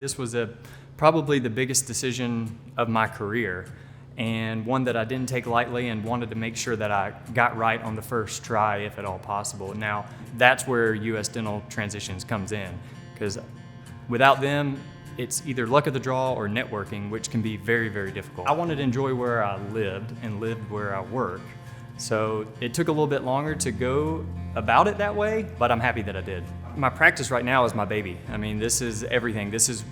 This was probably the biggest decision of my career, and one that I didn't take lightly and wanted to make sure that I got right on the first try, if at all possible. Now, that's where US Dental Transitions comes in, because without them, it's either luck of the draw or networking, which can be very, very difficult. I wanted to enjoy where I lived and lived where I work. So it took a little bit longer to go about it that way, but I'm happy that I did. My practice right now is my baby. I mean, this is everything. This is,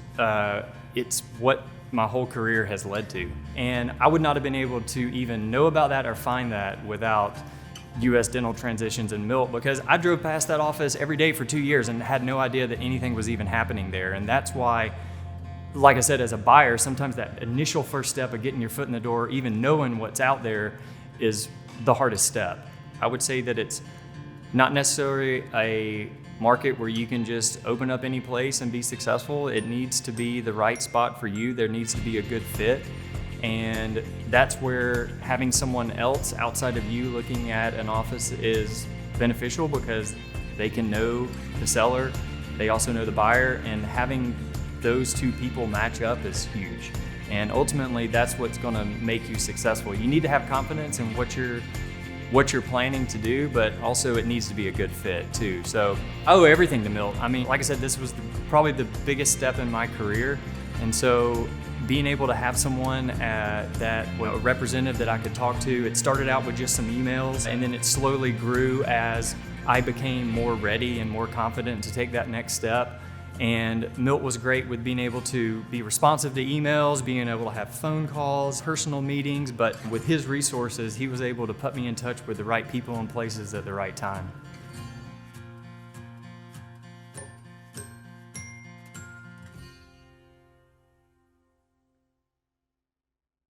it's what my whole career has led to. And I would not have been able to even know about that or find that without US Dental Transitions and Milt, because I drove past that office every day for 2 years and had no idea that anything was even happening there. And that's why, like I said, as a buyer, sometimes that initial first step of getting your foot in the door, even knowing what's out there, is the hardest step. I would say that it's not necessarily a market where you can just open up any place and be successful. It needs to be the right spot for you. There needs to be a good fit. And that's where having someone else outside of you looking at an office is beneficial, because they can know the seller, they also know the buyer, and having those two people match up is huge. And ultimately, that's what's gonna make you successful. You need to have confidence in what you're planning to do, but also it needs to be a good fit too. So I owe everything to Milt. I mean, like I said, this was probably the biggest step in my career. And so being able to have someone a representative that I could talk to, it started out with just some emails, and then it slowly grew as I became more ready and more confident to take that next step. And Milt was great with being able to be responsive to emails, being able to have phone calls, personal meetings, but with his resources, he was able to put me in touch with the right people and places at the right time.